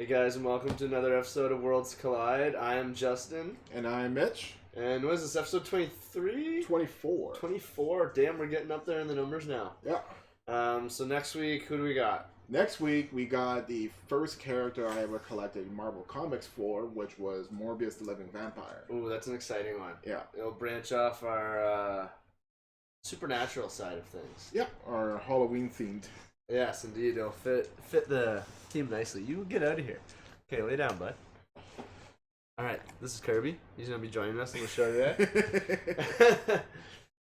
guys, and welcome to another episode of Worlds Collide. I am Justin. And I'm Mitch. And what is this, episode 23? 24. 24. Damn, we're getting up there in the numbers now. Yeah. So next week, who do we got? Next week, we got the first character I ever collected Marvel Comics for, which was Morbius the Living Vampire. Ooh, that's an exciting one. Yeah. It'll branch off our supernatural side of things. Yeah, our Halloween themed. Yes, indeed. It'll fit the theme nicely. You get out of here. Okay, lay down, bud. Alright, this is Kirby. He's going to be joining us on the show today.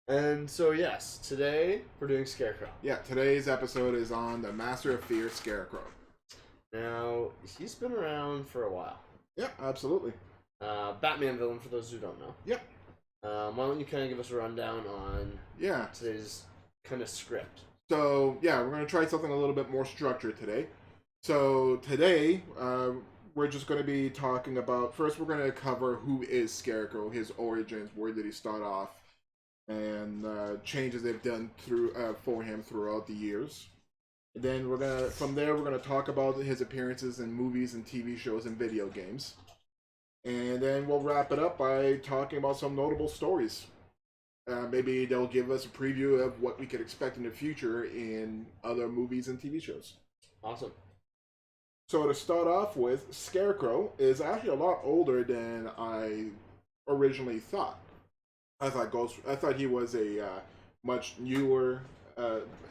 And so, yes, today we're doing Scarecrow. Yeah, today's episode is on the Master of Fear, Scarecrow. Now, he's been around for a while. Yeah, absolutely. Batman villain, for those who don't know. Yeah. Why don't you kind of give us a rundown on today's kind of script? So, yeah, we're going to try something a little bit more structured today. So, today, we're just going to be talking about... First, we're going to cover who is Scarecrow, his origins, where did he start off, and changes they've done for him throughout the years. And then from there, we're going to talk about his appearances in movies and TV shows and video games. And then we'll wrap it up by talking about some notable stories. Maybe they'll give us a preview of what we could expect in the future in other movies and TV shows. Awesome. So to start off with, Scarecrow is actually a lot older than I originally thought. I thought he was a much newer,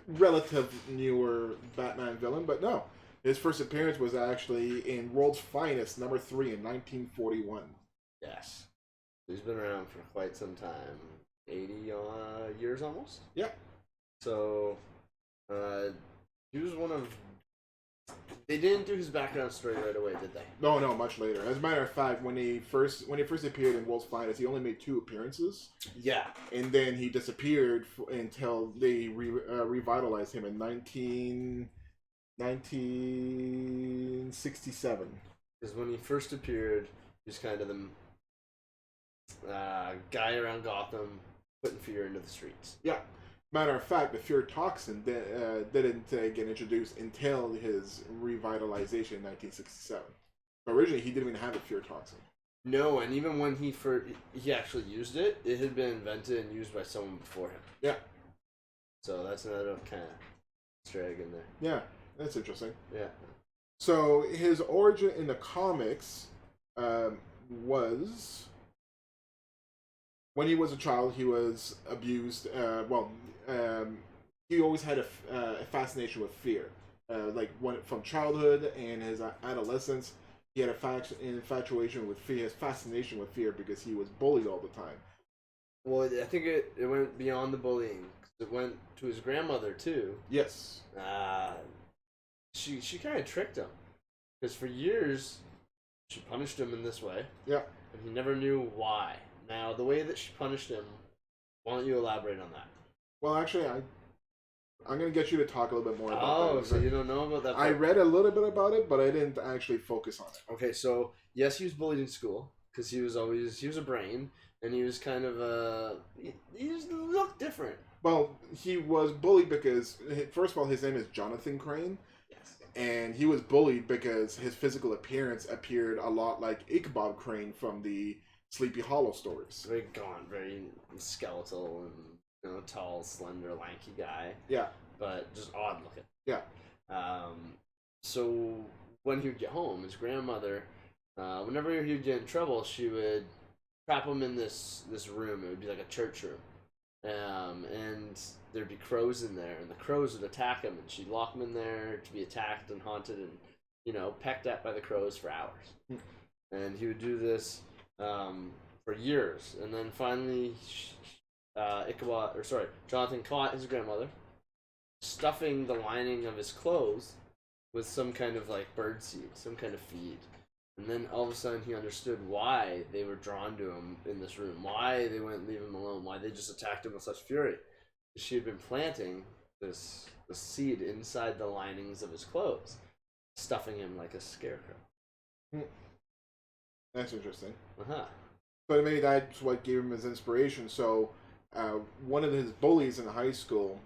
relative newer Batman villain, but no. His first appearance was actually in World's Finest, number 3 in 1941. Yes. He's been around for quite some time. 80 years almost? Yeah. So, he was one of... They didn't do his background story right away, did they? No, much later. As a matter of fact, when he first appeared in World's Finest, he only made 2 appearances. Yeah. And then he disappeared until they revitalized him in 1967. Because when he first appeared, he was kind of the guy around Gotham putting fear into the streets. Yeah. Matter of fact, the fear toxin didn't get introduced until his revitalization in 1967. Originally, he didn't even have a fear toxin. No, and even when he actually used it, it had been invented and used by someone before him. Yeah. So that's another kind of Easter egg in there. Yeah, that's interesting. Yeah. So his origin in the comics was... When he was a child, he was abused. He always had a fascination with fear. From childhood and his adolescence, he had an infatuation with fear, his fascination with fear, because he was bullied all the time. Well, I think it went beyond the bullying. It went to his grandmother, too. Yes. She kind of tricked him. Because for years, she punished him in this way. Yeah. And he never knew why. Now, the way that she punished him, why don't you elaborate on that? Well, actually, I'm going to get you to talk a little bit more about that. Oh, so you don't know about that part? I read a little bit about it, but I didn't actually focus on it. Okay, so, yes, he was bullied in school, because he was a brain, and he was kind of he just looked different. Well, he was bullied because, first of all, his name is Jonathan Crane. Yes. And he was bullied because his physical appearance appeared a lot like Ichabod Crane from the Sleepy Hollow stories. Very gaunt, very skeletal, and tall, slender, lanky guy. Yeah. But just odd looking. Yeah. So when he would get home, his grandmother, whenever he would get in trouble, she would trap him in this room. It would be like a church room. And there'd be crows in there, and the crows would attack him, and she'd lock him in there to be attacked and haunted and, pecked at by the crows for hours. And he would do this for years, and then finally Jonathan caught his grandmother stuffing the lining of his clothes with some kind of birdseed, some kind of feed. And then all of a sudden he understood why they were drawn to him in this room, why they wouldn't leave him alone, why they just attacked him with such fury. She had been planting the seed inside the linings of his clothes, stuffing him like a scarecrow. That's interesting. Uh-huh. But maybe that's what gave him his inspiration. So one of his bullies in high school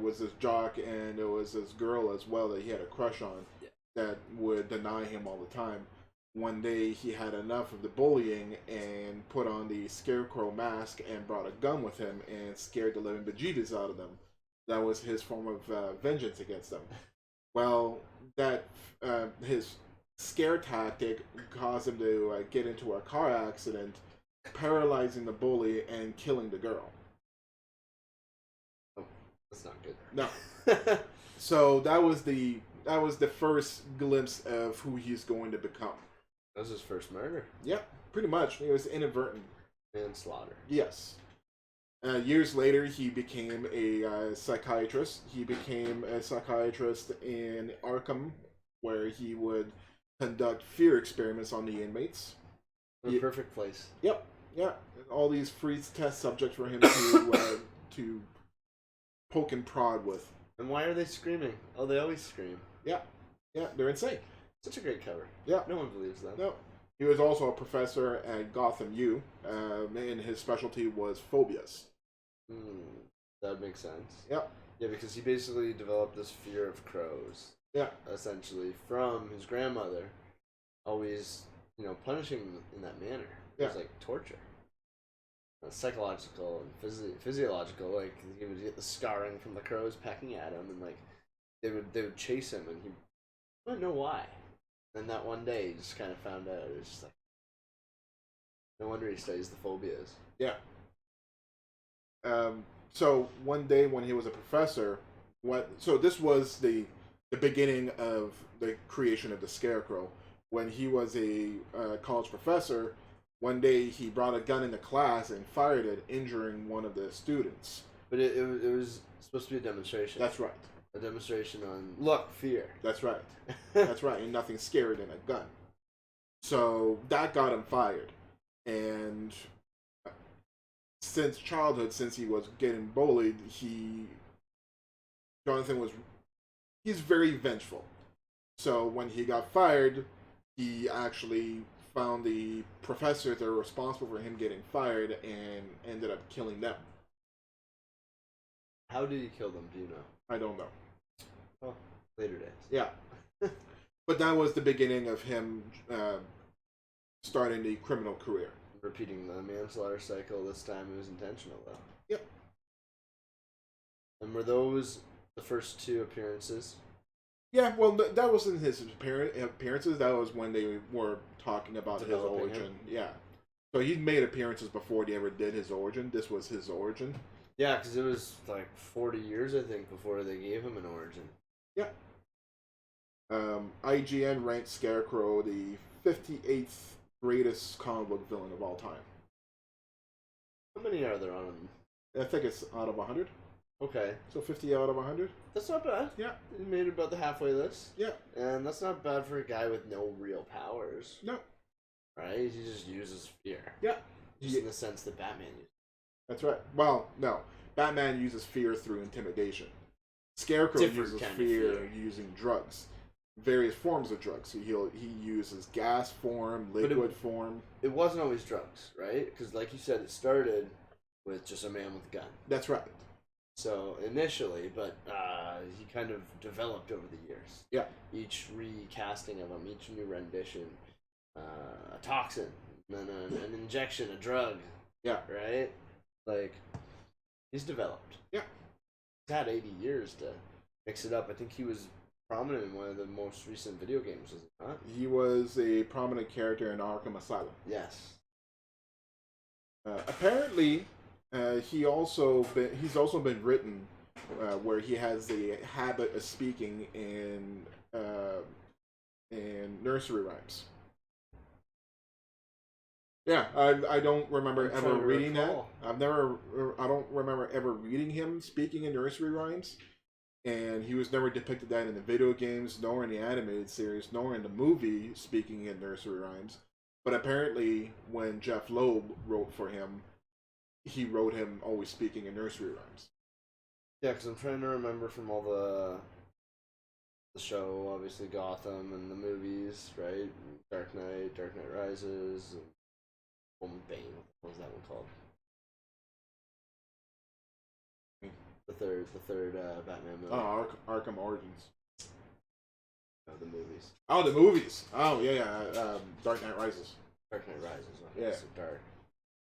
was this jock, and there was this girl as well that he had a crush on. Yeah. that would deny him all the time. One day he had enough of the bullying and put on the Scarecrow mask and brought a gun with him and scared the living bejesus out of them. That was his form of vengeance against them. Well, that his scare tactic caused him to get into a car accident, paralyzing the bully and killing the girl. Oh, that's not good. No. So that was the first glimpse of who he's going to become. That was his first murder. Yeah, pretty much. It was inadvertent. Manslaughter. Yes. Years later, he became a psychiatrist. He became a psychiatrist in Arkham, where he would conduct fear experiments on the inmates. The perfect place. Yep. Yeah. All these free test subjects for him to poke and prod with. And why are they screaming? Oh, they always scream. Yeah. Yeah, they're insane. Such a great cover. Yeah. No one believes that. No. He was also a professor at Gotham U, and his specialty was phobias. That would make sense. Yep. Yeah, because he basically developed this fear of crows. Yeah. Essentially, from his grandmother, always, punishing him in that manner. It was like torture. Psychological and physiological. Like, he would get the scarring from the crows pecking at him, and they would chase him, and he wouldn't know why. And that one day, he just kind of found out. It was just like, no wonder he studies the phobias. Yeah. So one day when he was a professor, so this was the beginning of the creation of the Scarecrow. When he was a college professor, one day he brought a gun into class and fired it, injuring one of the students. But it was supposed to be a demonstration. That's right. A demonstration on, look, fear. That's right. That's right. And nothing scarier than a gun. So that got him fired. And since childhood, since he was getting bullied, he's very vengeful. So when he got fired, he actually found the professors that were responsible for him getting fired and ended up killing them. How did he kill them? Do you know? I don't know. Well, later days. Yeah. But that was the beginning of him starting the criminal career. Repeating the manslaughter cycle. This time it was intentional, though. Yep. And were those the first two appearances? Yeah, well, that wasn't his appearances. That was when they were talking about his origin. Him. Yeah. So he made appearances before they ever did his origin. This was his origin. Yeah, because it was like 40 years, I think, before they gave him an origin. Yeah. IGN ranked Scarecrow the 58th greatest comic book villain of all time. How many are there on him? I think it's out of 100. Okay. So 50 out of 100? That's not bad. Yeah. He made it about the halfway list. Yeah. And that's not bad for a guy with no real powers. No. Right? He just uses fear. Yeah. Just in the sense that Batman uses. That's right. Well, no. Batman uses fear through intimidation. Scarecrow uses fear using drugs. Various forms of drugs. So he uses gas form, liquid form. It wasn't always drugs, right? Because like you said, it started with just a man with a gun. That's right. So initially, but he kind of developed over the years. Yeah. Each recasting of him, each new rendition, a toxin, then an injection, a drug. Yeah. Right? Like, he's developed. Yeah. He's had 80 years to mix it up. I think he was prominent in one of the most recent video games, was he not? He was a prominent character in Arkham Asylum. Yes. Apparently, he's also been written where he has the habit of speaking in nursery rhymes. Yeah, I don't remember ever reading that. I don't remember ever reading him speaking in nursery rhymes. And he was never depicted that in the video games, nor in the animated series, nor in the movie speaking in nursery rhymes. But apparently, when Jeff Loeb wrote for him, he wrote him always speaking in nursery rhymes. Yeah, because I'm trying to remember from all the show, obviously Gotham, and the movies, right? Dark Knight Rises, and Woman Bane. What was that one called? The third Batman movie. Oh, Arkham Origins. The movies. Oh, the movies. Oh, yeah. Dark Knight Rises. Dark Knight Rises. Okay, Yeah. so dark.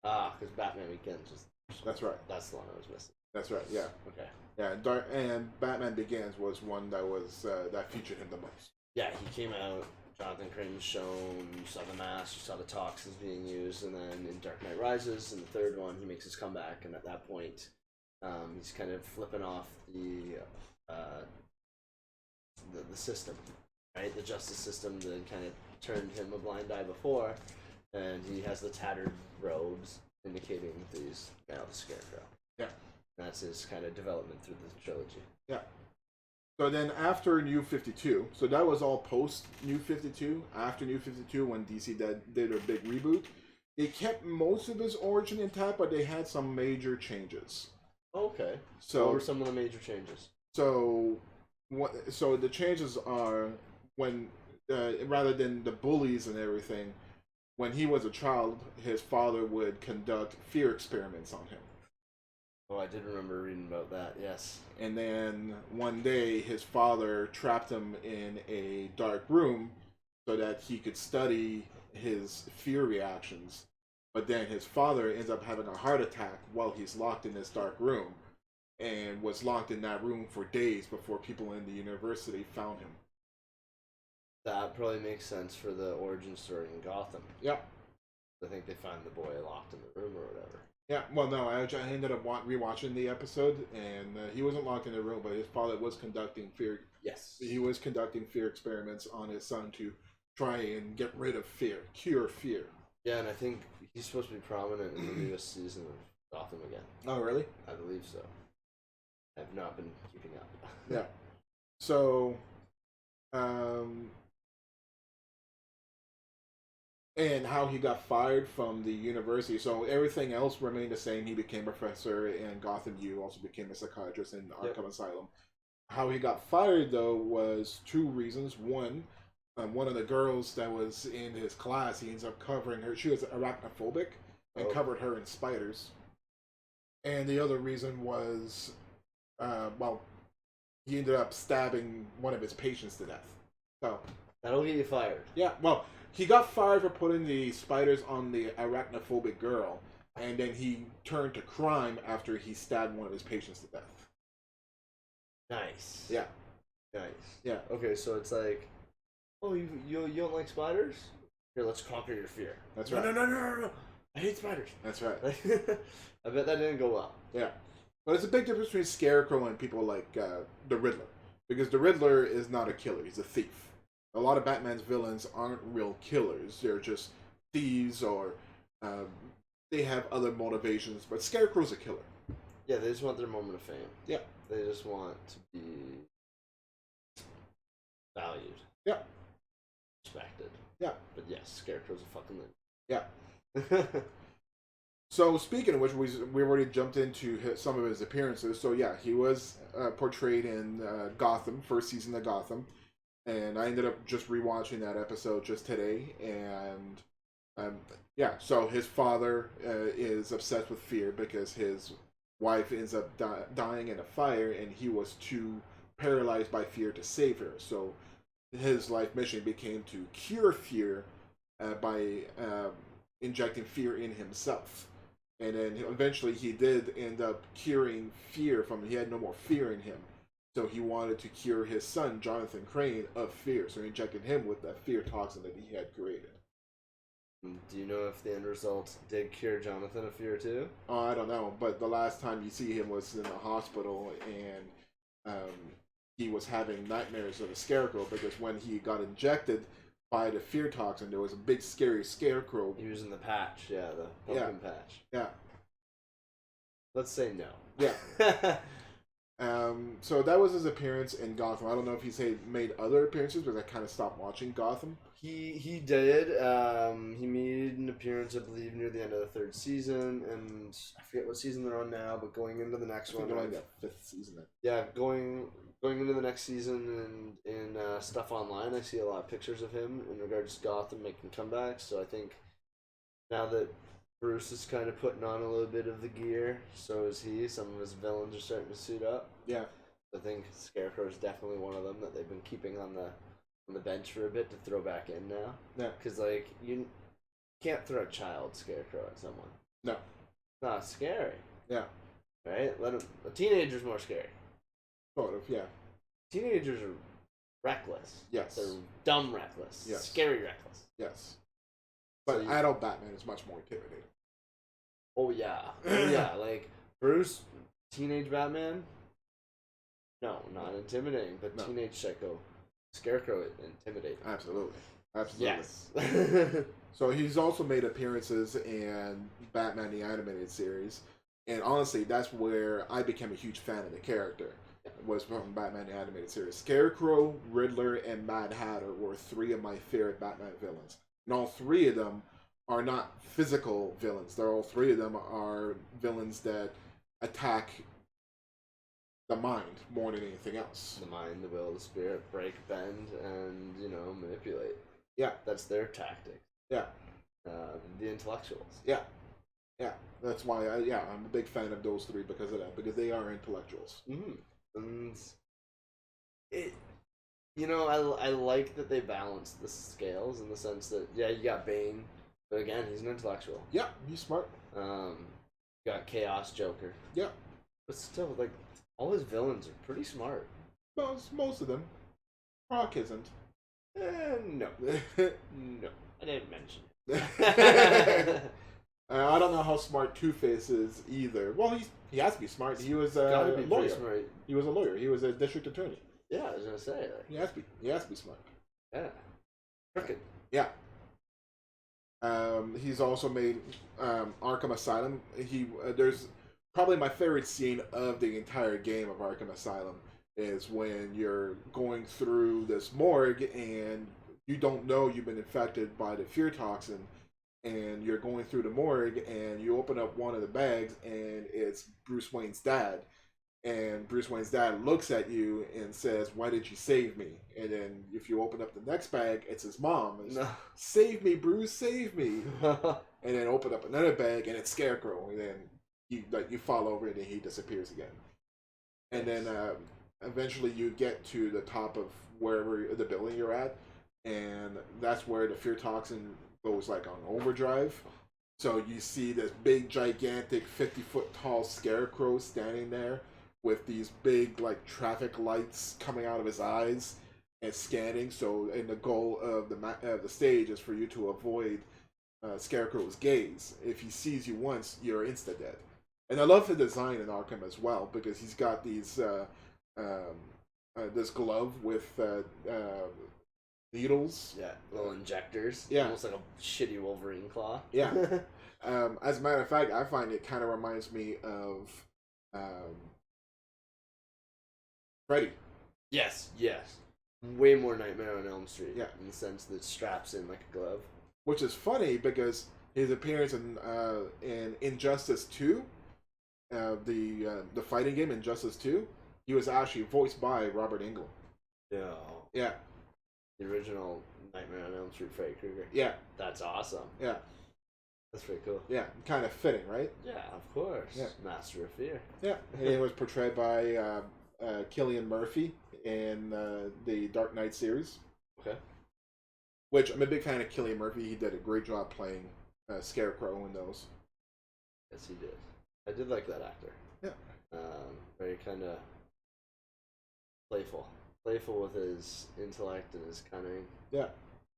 Because Batman Begins was. That's right. That's the one I was missing. That's right. Yeah. Okay. Yeah. And Batman Begins was one that was that featured him the most. Yeah, he came out. Jonathan Crane was shown. You saw the mask. You saw the toxins being used, and then in Dark Knight Rises, in the third one, he makes his comeback, and at that point, he's kind of flipping off the system, right? The justice system that kind of turned him a blind eye before, and he has the tattered robes indicating that he's now the Scarecrow. Yeah. And that's his kind of development through the trilogy. Yeah. So then after New 52, so that was all post New 52. After New 52, when DC did a big reboot, they kept most of his origin intact, but they had some major changes. Okay. So what were some of the major changes? So the changes are when rather than the bullies and everything, when he was a child, his father would conduct fear experiments on him. Oh, I did remember reading about that, yes. And then one day, his father trapped him in a dark room so that he could study his fear reactions. But then his father ends up having a heart attack while he's locked in this dark room, and was locked in that room for days before people in the university found him. That probably makes sense for the origin story in Gotham. Yep. I think they find the boy locked in the room or whatever. Yeah, well, no, I ended up rewatching the episode, and he wasn't locked in the room, but his father was conducting fear. Yes. He was conducting fear experiments on his son to try and get rid of fear, cure fear. Yeah, and I think he's supposed to be prominent in the newest season of Gotham again. Oh, really? I believe so. I've not been keeping up. Yeah. So, and how he got fired from the university. So everything else remained the same. He became a professor in Gotham U, also became a psychiatrist in Arkham Asylum. How he got fired, though, was two reasons. One of the girls that was in his class, he ends up covering her. She was arachnophobic and covered her in spiders. And the other reason was, he ended up stabbing one of his patients to death. So that'll get you fired. Yeah, well, he got fired for putting the spiders on the arachnophobic girl, and then he turned to crime after he stabbed one of his patients to death. Nice. Yeah. Nice. Yeah. Okay, so it's like, oh, you don't like spiders? Here, let's conquer your fear. That's right. No. I hate spiders. That's right. I bet that didn't go well. Yeah. But it's a big difference between Scarecrow and people like the Riddler. Because the Riddler is not a killer, he's a thief. A lot of Batman's villains aren't real killers. They're just thieves or they have other motivations. But Scarecrow's a killer. Yeah, they just want their moment of fame. Yeah. They just want to be valued. Yeah. Respected. Yeah. But yes, Scarecrow's a fucking lid. Yeah. So speaking of which, we already jumped into some of his appearances. So yeah, he was portrayed in Gotham, first season of Gotham. And I ended up just rewatching that episode just today. And yeah, so his father is obsessed with fear because his wife ends up dying in a fire, and he was too paralyzed by fear to save her. So his life mission became to cure fear by injecting fear in himself. And then eventually he did end up curing fear he had no more fear in him. So he wanted to cure his son, Jonathan Crane, of fear. So he injected him with that fear toxin that he had created. Do you know if the end result did cure Jonathan of fear too? Oh, I don't know. But the last time you see him was in the hospital, and he was having nightmares of a scarecrow because when he got injected by the fear toxin, there was a big scary scarecrow. Using the patch, yeah, the pumpkin patch. Yeah. Let's say no. Yeah. So that was his appearance in Gotham. I don't know if he's made other appearances, because I kind of stopped watching Gotham. He did. He made an appearance, I believe, near the end of the third season, and I forget what season they're on now. But going into the next one, they're on the fifth season. Yeah, going into the next season and in stuff online, I see a lot of pictures of him in regards to Gotham making comebacks. So I think now that Bruce is kind of putting on a little bit of the gear, so is he. Some of his villains are starting to suit up. Yeah. I think Scarecrow is definitely one of them that they've been keeping on the on the bench for a bit to throw back in now. Yeah. Because, like, you can't throw a child Scarecrow at someone. No. It's not scary. Yeah. Right? A teenager's more scary. Sort of, yeah. Teenagers are reckless. Yes. They're dumb reckless. Yes. Scary reckless. Yes. But So adult Batman is much more intimidating. Oh, yeah. Oh, yeah. Like, Bruce, teenage Batman, no, not intimidating, but No. teenage Psycho, Scarecrow, intimidating. Absolutely. Absolutely. Yes. So he's also made appearances in Batman the Animated Series. And honestly, that's where I became a huge fan of the character. Was from Batman the Animated Series. Scarecrow, Riddler, and Mad Hatter were three of my favorite Batman villains. And all three of them are not physical villains. They're all three of them are villains that attack the mind more than anything else. The mind, the will, the spirit, break, bend, and, manipulate. Yeah. That's their tactic. Yeah. The intellectuals. Yeah. Yeah. That's why I'm a big fan of those three because of that. Because they are intellectuals. Mm-hmm. And I like that they balance the scales in the sense that, yeah, you got Bane, but again, he's an intellectual. Yeah, he's smart. You got Chaos Joker. Yeah. But still, like, all his villains are pretty smart. Most of them. Rock isn't. No. No. I didn't mention it. I don't know how smart Two-Face is either. Well, he has to be smart. He was a lawyer. Smart. He was a lawyer. He was a district attorney. Yeah, I was gonna say. Like, He has to be smart. yeah. Crooked. Yeah. He's also made Arkham Asylum. There's probably my favorite scene of the entire game of Arkham Asylum is when you're going through this morgue and you don't know you've been infected by the fear toxin, and you're going through the morgue and you open up one of the bags and it's Bruce Wayne's dad. And Bruce Wayne's dad looks at you and says, "Why did you save me?" And then if you open up the next bag, it's his mom. It's, No. "Save me, Bruce, save me." And then open up another bag and it's Scarecrow. And then you fall over and then he disappears again. And then eventually you get to the top of wherever the building you're at. And that's where the fear toxin goes like on overdrive. So you see this big, gigantic, 50-foot tall Scarecrow standing there with these big, like, traffic lights coming out of his eyes and scanning. So, and the goal of the stage is for you to avoid Scarecrow's gaze. If he sees you once, you're insta-dead. And I love the design in Arkham as well, because he's got these this glove with needles. Yeah, little injectors. Yeah. Almost like a shitty Wolverine claw. Yeah. As a matter of fact, I find it kind of reminds me of Freddy. Yes. Way more Nightmare on Elm Street. Yeah. In the sense that it straps in like a glove. Which is funny because his appearance in Injustice 2, the fighting game Injustice 2, he was actually voiced by Robert Englund. No. Yeah. The original Nightmare on Elm Street Freddy Krueger. Yeah. That's awesome. Yeah. That's pretty cool. Yeah. Kind of fitting, right? Yeah, of course. Yeah. Master of Fear. Yeah. And it was portrayed by Cillian Murphy in the Dark Knight series. Okay. Which I'm a big fan of Cillian Murphy. He did a great job playing Scarecrow in those. Yes, he did. I did like that actor. Yeah. Very kind of playful. Playful with his intellect and his cunning. Yeah.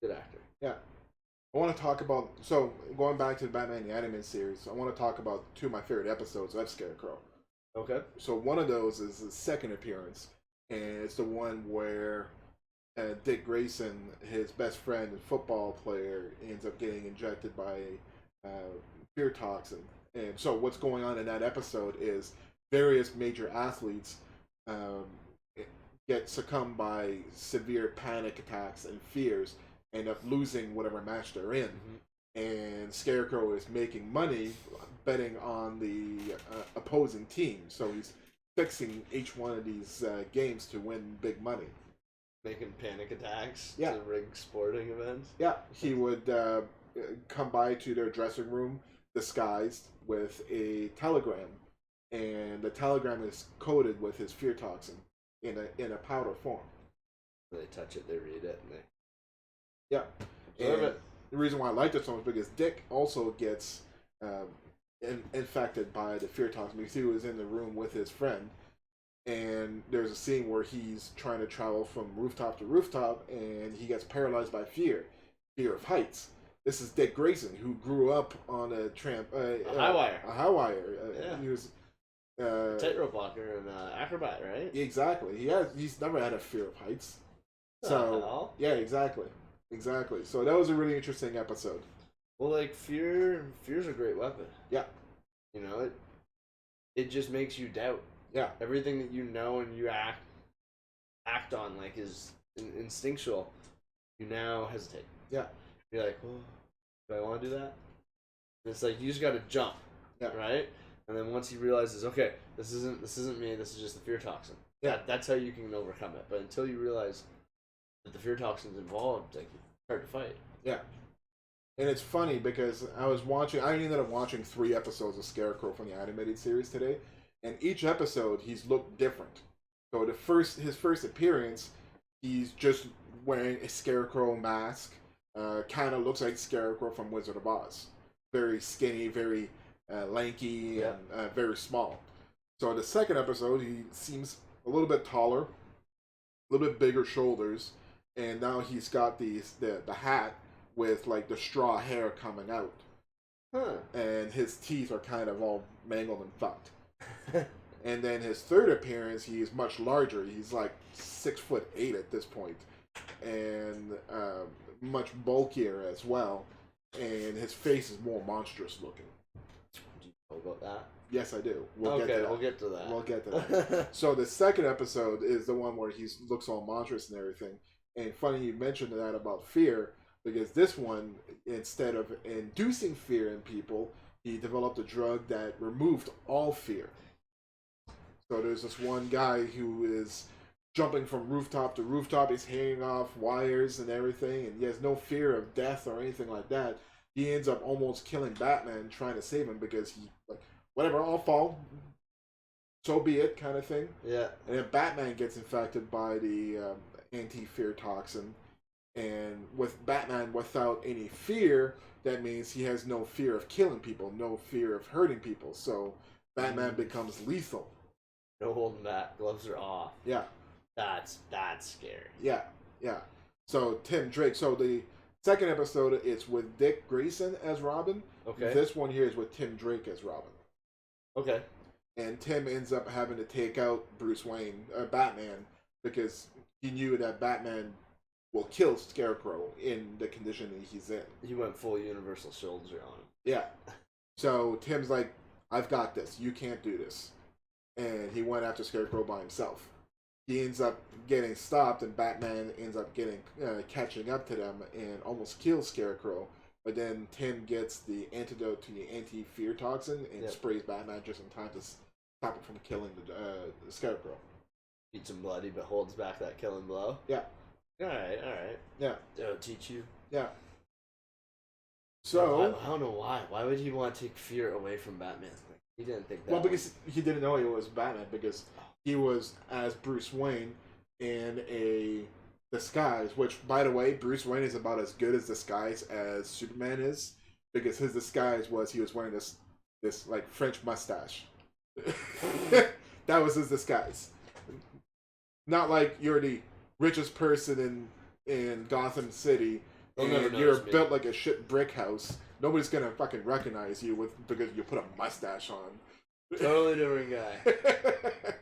Good actor. Yeah. I want to talk about, so going back to the Batman the Animated Series, I want to talk about two of my favorite episodes of Scarecrow. Okay. So one of those is his second appearance, and it's the one where Dick Grayson, his best friend and football player, ends up getting injected by fear toxin. And so what's going on in that episode is various major athletes get succumbed by severe panic attacks and fears, end up losing whatever match they're in. Mm-hmm. And Scarecrow is making money betting on the opposing team. So he's fixing each one of these games to win big money. Making panic attacks Yeah. to rig sporting events. Yeah, he would come by to their dressing room disguised with a telegram, and the telegram is coated with his fear toxin in a powder form. They touch it, they read it, and they Yeah. absorb And it. the reason why I liked it so much because Dick also gets infected by the fear toxin because he was in the room with his friend, and there's a scene where he's trying to travel from rooftop to rooftop, and he gets paralyzed by fear of heights. This is Dick Grayson, who grew up on a high wire. A high wire. Yeah. He was Tightrope walker and acrobat, right? exactly. He's never had a fear of heights. The So hell? yeah, exactly. So that was a really interesting episode. Well, like fear's a great weapon. Yeah. You know, it just makes you doubt. Yeah. Everything that you know and you act on like is instinctual. You now hesitate. Yeah. You're like, well, do I want to do that? And it's like you just got to jump. Yeah. Right. And then once he realizes, okay, this isn't me. This is just the fear toxin. Yeah. That's how you can overcome it. But until you realize that the fear toxin's involved, like it's hard to fight. Yeah. And it's funny because I ended up watching 3 episodes of Scarecrow from the animated series today, and each episode he's looked different. So his first appearance, he's just wearing a Scarecrow mask, kind of looks like Scarecrow from Wizard of Oz. Very skinny, very lanky, Yeah. and very small. So the second episode, he seems a little bit taller, a little bit bigger shoulders, and now he's got the hat with like the straw hair coming out, Huh. and his teeth are kind of all mangled and fucked. And then his third appearance, he's much larger. He's like 6'8" at this point, and much bulkier as well. And his face is more monstrous looking. Do you know about that? Yes, I do. We'll get to that. We'll get to that. So the second episode is the one where he looks all monstrous and everything. And funny you mentioned that about fear, because this one, instead of inducing fear in people, he developed a drug that removed all fear. So there's this one guy who is jumping from rooftop to rooftop. He's hanging off wires and everything, and he has no fear of death or anything like that. He ends up almost killing Batman trying to save him because he, like, whatever, I'll fall. So be it, kind of thing. Yeah. And then Batman gets infected by the anti-fear toxin. And with Batman without any fear, that means he has no fear of killing people, no fear of hurting people. So Batman becomes lethal. No holding back. Gloves are off. Yeah. That's scary. Yeah. So Tim Drake. So the second episode, it's with Dick Grayson as Robin. Okay. This one here is with Tim Drake as Robin. Okay. And Tim ends up having to take out Batman, because he knew that Batman will kill Scarecrow in the condition that he's in. He went full Universal Soldier on him. Yeah. So Tim's like, I've got this. You can't do this. And he went after Scarecrow by himself. He ends up getting stopped, and Batman ends up catching up to them and almost kills Scarecrow. But then Tim gets the antidote to the anti-fear toxin and sprays Batman just in time to stop it from killing the Scarecrow. Beats him bloody, but holds back that killing blow. Yeah. All right. Yeah. That'll teach you. Yeah. So I don't know why. Why would he want to take fear away from Batman? Like, he didn't think that. Well, because he didn't know he was Batman, because he was as Bruce Wayne in a disguise, which, by the way, Bruce Wayne is about as good as disguise as Superman is, because his disguise was he was wearing this like French mustache. That was his disguise. Not like you're the richest person in Gotham City and you're built like a shit brick house. Nobody's gonna fucking recognize you because you put a mustache on. Totally different guy.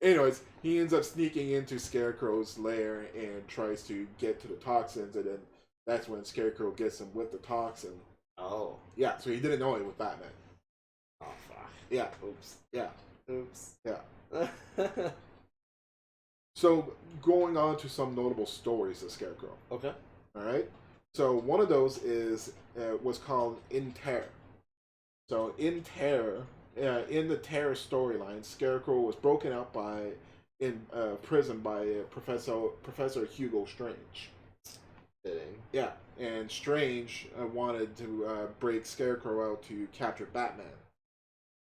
Anyways, he ends up sneaking into Scarecrow's lair and tries to get to the toxins, and then that's when Scarecrow gets him with the toxin. Oh. Yeah, so he didn't know it was Batman. Oh, fuck. Yeah. Oops. Yeah. Oops. Yeah. So, going on to some notable stories of Scarecrow. Okay. Alright? So, one of those was called In Terror. So, In Terror, in the Terror storyline, Scarecrow was broken up in prison by Professor Hugo Strange. Fitting. Yeah, and Strange wanted to break Scarecrow out to capture Batman.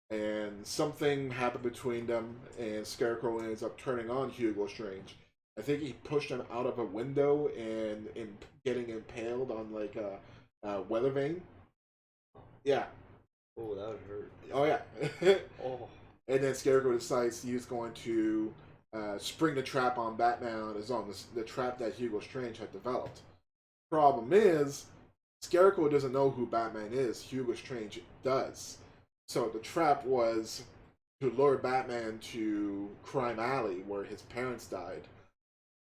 And something happened between them, and Scarecrow ends up turning on Hugo Strange I think he pushed him out of a window and getting impaled on like a weather vane. Yeah. Oh, that would hurt. Oh yeah. Oh. And then Scarecrow decides he's going to spring the trap on Batman on his own. The trap that Hugo Strange had developed. Problem is, Scarecrow doesn't know who Batman is. Hugo Strange does. So the trap was to lure Batman to Crime Alley, where his parents died.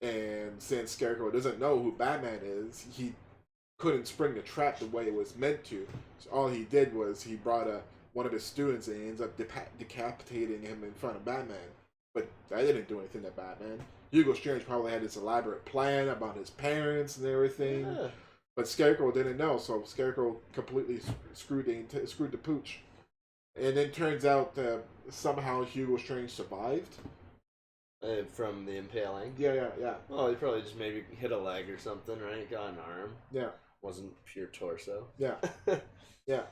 And since Scarecrow doesn't know who Batman is, he couldn't spring the trap the way it was meant to. So all he did was he brought one of his students and he ends up decapitating him in front of Batman. But that didn't do anything to Batman. Hugo Strange probably had this elaborate plan about his parents and everything. Yeah. But Scarecrow didn't know, so Scarecrow completely screwed the pooch. And then turns out that somehow Hugo Strange survived. From the impaling? Yeah. Well, he probably just maybe hit a leg or something, right? Got an arm. Yeah. Wasn't pure torso. Yeah. Yeah.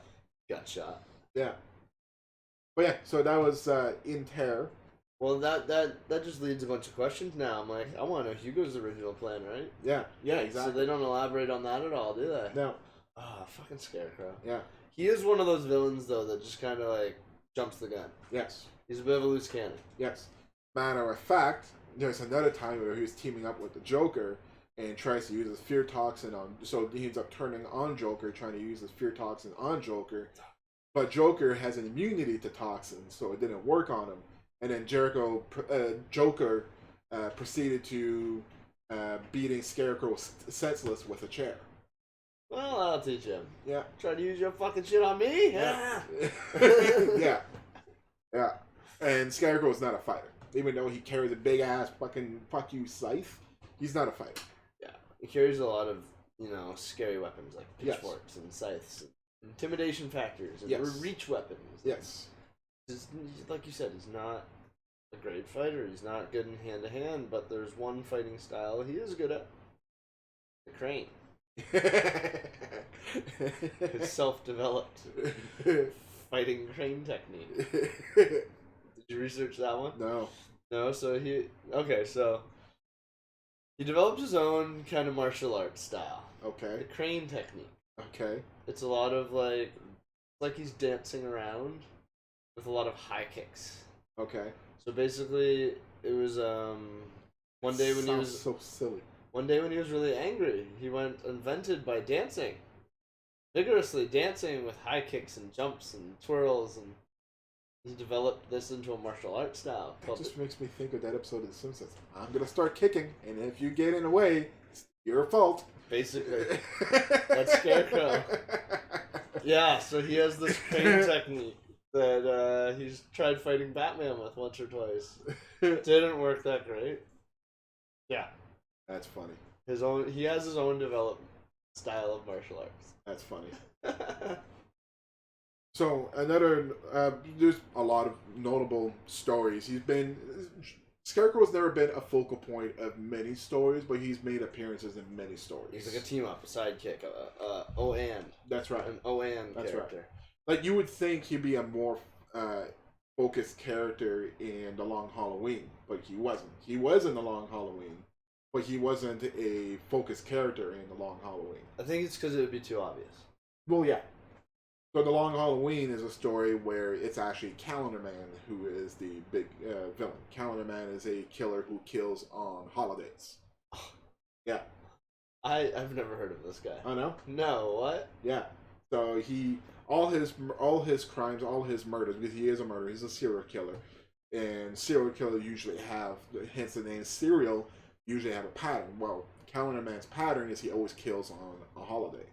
Got shot. Yeah. But yeah, so that was in Terror. Well, that just leads a bunch of questions now. I'm like, I want to know Hugo's original plan, right? Yeah, exactly. So they don't elaborate on that at all, do they? No. Ah, fucking Scarecrow. Yeah. He is one of those villains, though, that just kind of, like, jumps the gun. Yes. He's a bit of a loose cannon. Yes. Matter of fact, there's another time where he was teaming up with the Joker and tries to use his fear toxin on... So he ends up turning on Joker, trying to use his fear toxin on Joker. But Joker has an immunity to toxins, so it didn't work on him. And then Joker proceeded to beating Scarecrow senseless with a chair. Well, I'll teach him. Yeah. Try to use your fucking shit on me? Yeah. Yeah. And Scarecrow's not a fighter. Even though he carries a big ass fucking fuck you scythe, he's not a fighter. Yeah. He carries a lot of, scary weapons like pitchforks and scythes and intimidation factors and reach weapons. Yes. Just, like you said, he's not a great fighter. He's not good in hand-to-hand, but there's one fighting style he is good at. The crane. His self-developed fighting crane technique. Did you research that one? No. No, so he developed his own kind of martial arts style. Okay. The crane technique. Okay. It's a lot of like he's dancing around with a lot of high kicks. Okay. So basically, it was one day when he was so silly. One day when he was really angry, he went and vented by dancing, vigorously dancing with high kicks and jumps and twirls, and he developed this into a martial arts style. It just makes me think of that episode of The Simpsons. I'm gonna start kicking, and if you get in the way, it's your fault. Basically, that's Scarecrow. Yeah, so he has this crane technique that he's tried fighting Batman with once or twice. Didn't work that great. Yeah. That's funny. He has his own developed style of martial arts. That's funny. So there's a lot of notable stories. Scarecrow's never been a focal point of many stories, but he's made appearances in many stories. He's like a team up, a sidekick, OAN. That's right. An OAN character. Right. Like you would think he'd be a more focused character in The Long Halloween, but he wasn't. He was in The Long Halloween, but he wasn't a focused character in The Long Halloween. I think it's because it would be too obvious. Well, yeah. So The Long Halloween is a story where it's actually Calendar Man who is the big villain. Calendar Man is a killer who kills on holidays. Yeah. I've never heard of this guy. Oh no? No, what? Yeah. So all his crimes, all his murders, because he is a murderer, he's a serial killer. And serial killers usually have, hence the name serial, usually have a pattern. Well, Calendar Man's pattern is he always kills on a holiday.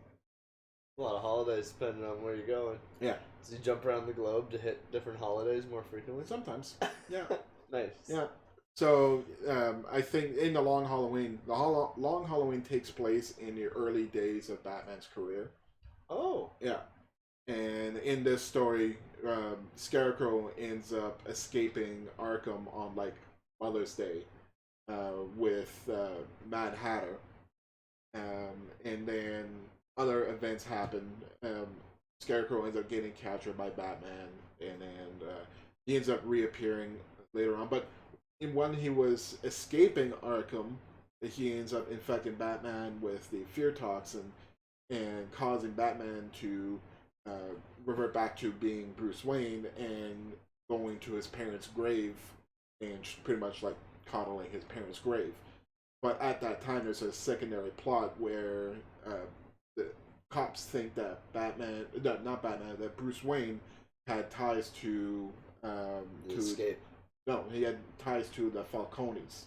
A lot of holidays depending on where you're going. Yeah. Does he jump around the globe to hit different holidays more frequently? Sometimes. Yeah. Nice. Yeah. So I think in the Long Halloween, Long Halloween takes place in the early days of Batman's career. Oh. Yeah. And in this story, Scarecrow ends up escaping Arkham on like Mother's Day with Mad Hatter, and then other events happen. Scarecrow ends up getting captured by Batman, and he ends up reappearing later on. But and when he was escaping Arkham, he ends up infecting Batman with the fear toxin and causing Batman to revert back to being Bruce Wayne and going to his parents' grave and just pretty much like coddling his parents' grave. But at that time, there's a secondary plot where the cops think that not Batman, that Bruce Wayne had ties to Escape. no, he had ties to the Falcones.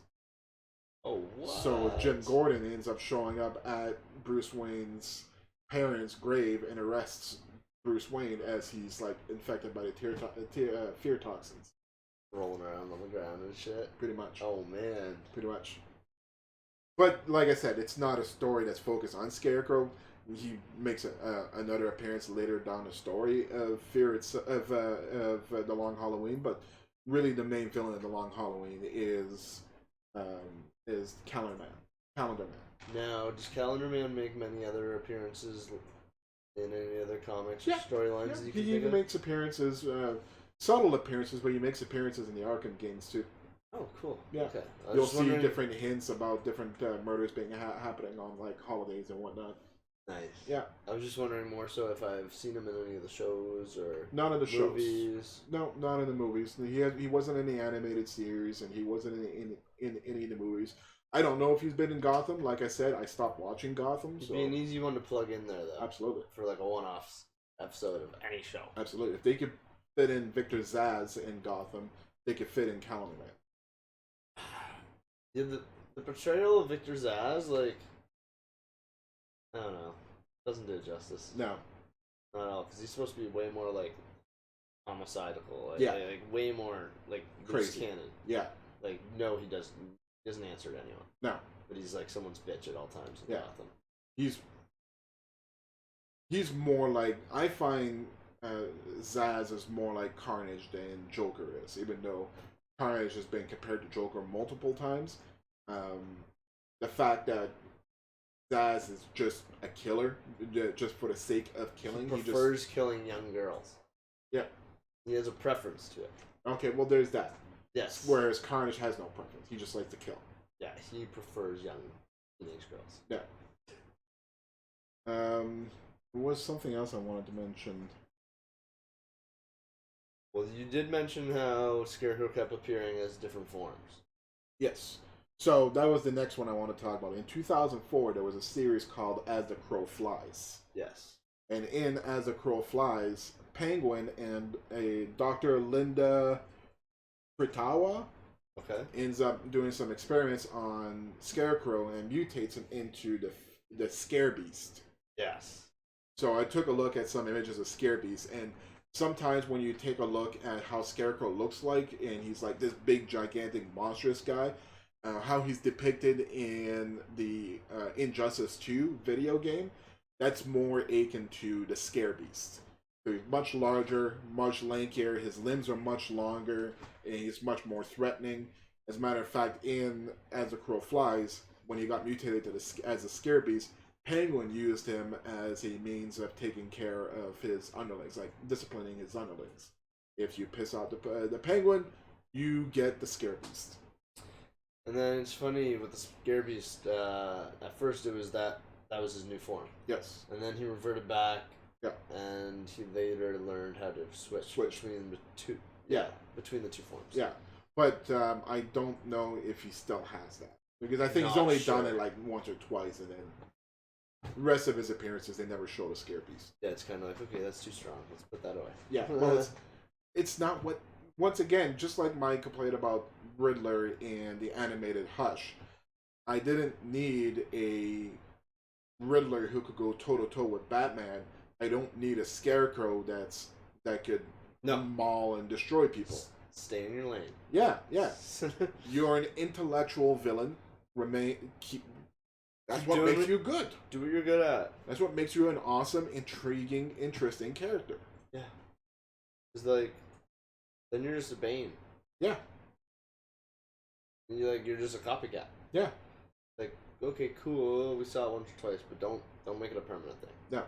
Oh, what? So Jim Gordon ends up showing up at Bruce Wayne's parents' grave and arrests Bruce Wayne as he's like infected by the fear toxins. Rolling around on the ground and shit. Pretty much. Oh man. Pretty much. But like I said, it's not a story that's focused on Scarecrow. He makes another appearance later down the story of the Long Halloween, but really the main villain of the Long Halloween is Calendar Man. Now, does Calendar Man make many other appearances in any other comics or Yeah. storylines that you can He think even of? makes appearances, subtle appearances, but he makes appearances in the Arkham games too. Oh, cool. Yeah. Okay. You'll see different hints about different murders being happening on like holidays and whatnot. Nice. Yeah. I was just wondering more so if I've seen him in any of the shows or None of the movies. shows. No, not in the movies. He wasn't in the animated series, and he wasn't in any of the movies. I don't know if he's been in Gotham. Like I said, I stopped watching Gotham. He'd So be an easy one to plug in there, though. absolutely, For like a one-off episode of any show. absolutely. If they could fit in Victor Zsasz in Gotham, they could fit in Calendar Man. Yeah, the portrayal of Victor Zsasz, like, I don't know, doesn't do it justice. No. Not at all, because he's supposed to be way more like homicidal, like, Yeah. like way more like loose Crazy. cannon. Yeah. Like, no, he doesn't answer to anyone. No. But he's like someone's bitch at all times in Yeah. Gotham. He's more like, I find Zsasz is more like Carnage than Joker is, even though Carnage has been compared to Joker multiple times. The fact that Zsasz is just a killer, just for the sake of killing. He prefers killing young girls. Yeah. He has a preference to it. Okay, well, there's that. Yes. Whereas Carnage has no preference. He just likes to kill. Yeah, he prefers young teenage girls. Yeah. There was something else I wanted to mention. Well, you did mention how Scarecrow kept appearing as different forms. Yes. So that was the next one I want to talk about. In 2004, there was a series called As the Crow Flies. Yes. And in As the Crow Flies, Penguin and a Dr. Linda Pritawa Okay. ends up doing some experiments on Scarecrow and mutates him into the Scare Beast. Yes. So I took a look at some images of Scare Beast, and sometimes when you take a look at how Scarecrow looks like, and he's like this big, gigantic, monstrous guy, how he's depicted in the Injustice 2 video game, that's more akin to the Scare Beast. So he's much larger, much lankier, his limbs are much longer, and he's much more threatening. As a matter of fact, in As the Crow Flies, when he got mutated to as a Scare Beast, Penguin used him as a means of taking care of his underlings, like disciplining his underlings. If you piss out the Penguin, you get the Scare Beast. And then it's funny with the Scare Beast. At first, it was that was his new form. Yes. And then he reverted back. Yeah. And he later learned how to switch. Between the two. Yeah. Between the two forms. Yeah. But I don't know if he still has that, because I think he's Not only sure. done it like once or twice, and then the rest of his appearances they never show the Scare Beast. Yeah, it's kind of like, okay, that's too strong. Let's put that away. Yeah. Well, it's not what. Once again, just like my complaint about Riddler and the animated Hush, I didn't need a Riddler who could go toe to toe with Batman. I don't need a Scarecrow that could maul and destroy people. Stay in your lane. Yeah, yeah. You're an intellectual villain. That's what makes you good. Do what you're good at. That's what makes you an awesome, intriguing, interesting character. Yeah. It's like, then you're just a Bane. Yeah. And you're just a copycat. Yeah. Like, okay, cool. We saw it once or twice, but don't make it a permanent thing. No.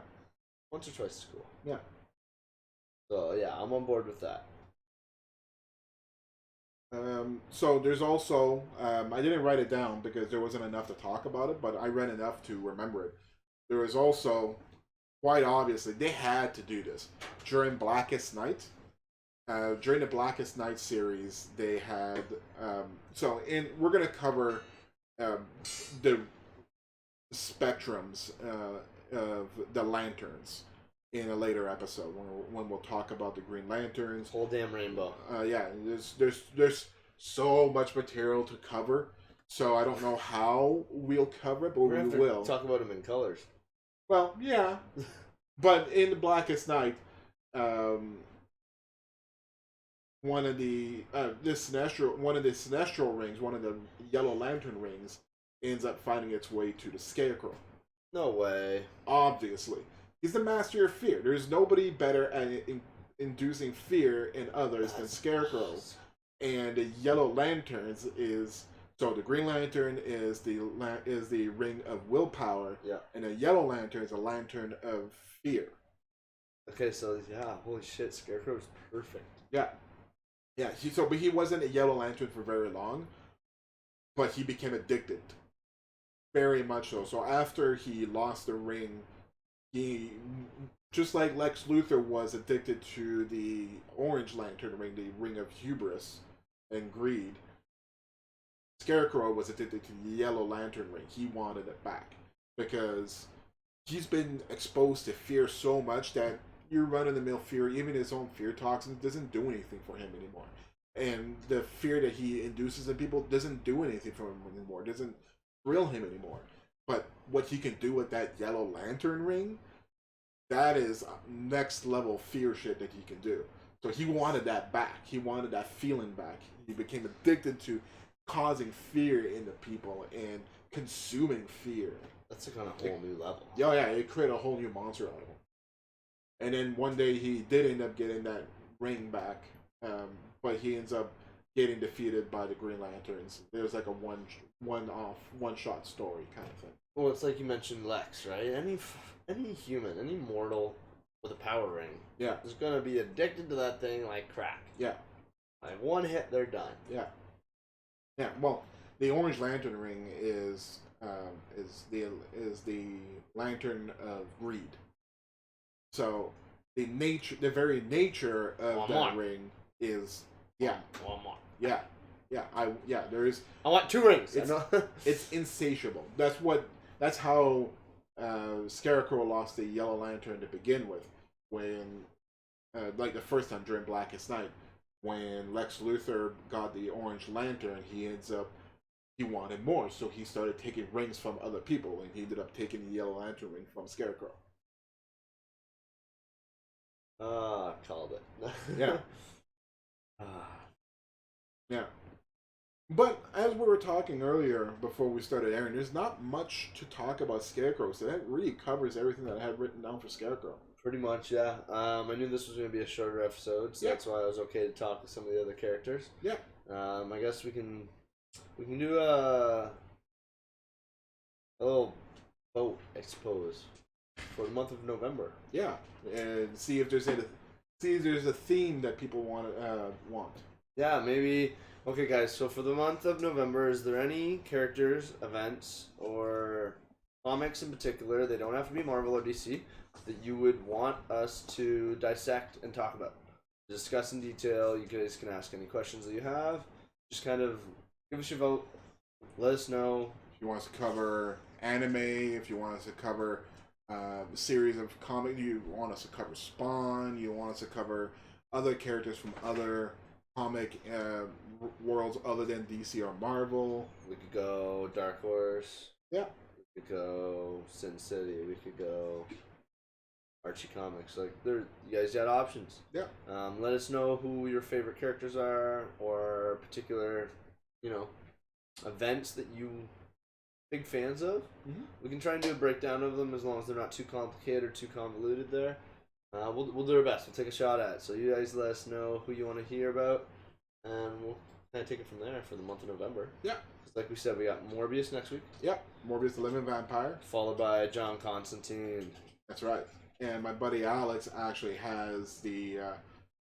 Once or twice is cool. Yeah. So yeah, I'm on board with that. So there's also I didn't write it down because there wasn't enough to talk about it, but I read enough to remember it. There was also quite obviously they had to do this during Blackest Night. During the Blackest Night series, they had we're gonna cover um, the spectrums of the lanterns in a later episode when we'll talk about the Green Lanterns. Whole damn rainbow. Yeah, there's so much material to cover, so I don't know how we'll cover it, but we will talk about them in colors. Well, yeah, but in the Blackest Night, um, one of the Sinestral rings, one of the Yellow Lantern rings, ends up finding its way to the Scarecrow. No way. Obviously, he's the master of fear. There's nobody better at inducing fear in others than Scarecrow. Awesome. And the Yellow Lanterns is so the Green Lantern is the ring of willpower. Yeah. And the Yellow Lantern is a lantern of fear. Okay, so yeah, holy shit, Scarecrow's perfect. Yeah. Yeah, but he wasn't a Yellow Lantern for very long, but he became addicted. Very much so. So after he lost the ring, he, just like Lex Luthor was addicted to the Orange Lantern ring, the ring of hubris and greed, Scarecrow was addicted to the Yellow Lantern ring. He wanted it back because he's been exposed to fear so much that your run-of-the-mill fear, even his own fear toxin, doesn't do anything for him anymore. And the fear that he induces in people doesn't do anything for him anymore. Doesn't thrill him anymore. But what he can do with that Yellow Lantern ring, that is next level fear shit that he can do. So he wanted that back. He wanted that feeling back. He became addicted to causing fear in the people and consuming fear. That's like on a whole new level. Yeah, yeah, it created a whole new monster out of him. And then one day he did end up getting that ring back, but he ends up getting defeated by the Green Lanterns. There's like a one-shot story kind of thing. Well, it's like you mentioned Lex, right? Any human, any mortal with a power ring, yeah, is gonna be addicted to that thing like crack. Yeah, like one hit, they're done. Yeah, yeah. Well, the Orange Lantern ring is the lantern of greed. So the very nature of that ring is One more. Yeah. There is. I want 2 rings. It's insatiable. That's how Scarecrow lost the Yellow Lantern to begin with. When, like the first time during Blackest Night, when Lex Luthor got the Orange Lantern, he wanted more, so he started taking rings from other people, and he ended up taking the Yellow Lantern ring from Scarecrow. Called it. Yeah. Yeah. But as we were talking earlier before we started airing, there's not much to talk about Scarecrow, so that really covers everything that I had written down for Scarecrow. Pretty much, yeah. I knew this was going to be a shorter episode, so that's why I was okay to talk to some of the other characters. Yeah. I guess we can do a little vote, I suppose, for the month of November. Yeah, and see if there's a theme that people want. Yeah, maybe. Okay, guys. So for the month of November, is there any characters, events, or comics in particular? They don't have to be Marvel or DC that you would want us to dissect and talk about, discuss in detail. You guys can ask any questions that you have. Just kind of give us your vote. Let us know. If you want us to cover anime, if you want us to cover a series of comics, you want us to cover Spawn, you want us to cover other characters from other comic worlds other than DC or Marvel. We could go Dark Horse. Yeah. We could go Sin City. We could go Archie Comics. Like, you guys got options. Yeah. Let us know who your favorite characters are, or particular, events that you big fans of. Mm-hmm. We can try and do a breakdown of them as long as they're not too complicated or too convoluted there. We'll do our best. We'll take a shot at it. So you guys let us know who you want to hear about, and we'll kind of take it from there for the month of November. Yeah. Like we said, we got Morbius next week. Yep. Morbius the Living Vampire. Followed by John Constantine. That's right. And my buddy Alex actually has the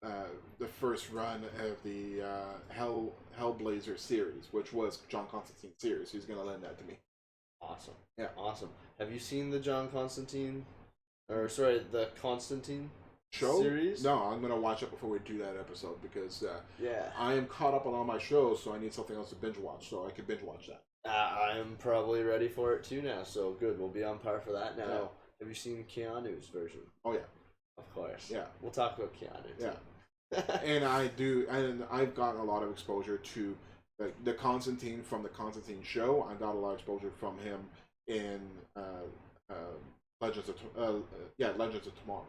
the first run of the Hellblazer series, which was John Constantine's series. He's gonna lend that to me. Awesome. Yeah. Awesome. Have you seen the the Constantine Show series? No, I'm gonna watch it before we do that episode because Yeah. I am caught up on all my shows, so I need something else to binge watch. So I can binge watch that. I'm probably ready for it too now. So good. We'll be on par for that now. Yeah. Have you seen Keanu's version? Oh yeah. Of course. Yeah. We'll talk about Keanu. Too. Yeah. And I've gotten a lot of exposure to the Constantine from the Constantine show. I got a lot of exposure from him in Legends of Tomorrow.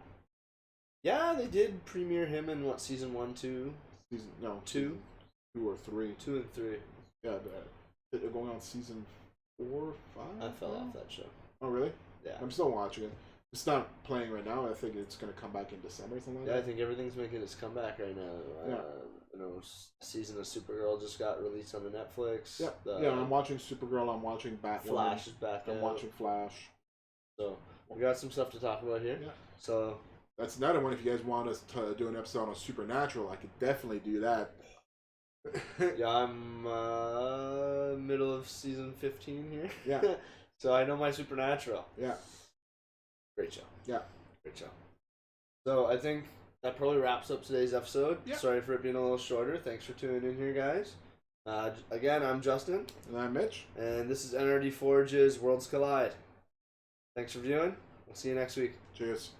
Yeah, they did premiere him in what, season 1, 2? Season 2 or 3. 2 and 3. Yeah, they're going on season 4, 5. I fell off that show. Oh really? Yeah. I'm still watching it. It's not playing right now. I think it's gonna come back in December or something like that. Yeah, I think everything's making its comeback right now. Yeah. Season of Supergirl just got released on the Netflix. Yeah, I'm watching Supergirl. I'm watching Batwoman. Flash is back. I'm watching Flash. So we got some stuff to talk about here. Yeah. So that's another one. If you guys want us to do an episode on Supernatural, I could definitely do that. yeah, I'm middle of season 15 here. Yeah. So I know my Supernatural. Yeah. Great show. Yeah. Great show. So I think that probably wraps up today's episode. Yeah. Sorry for it being a little shorter. Thanks for tuning in here, guys. Again, I'm Justin. And I'm Mitch. And this is NRD Forge's Worlds Collide. Thanks for viewing. We'll see you next week. Cheers.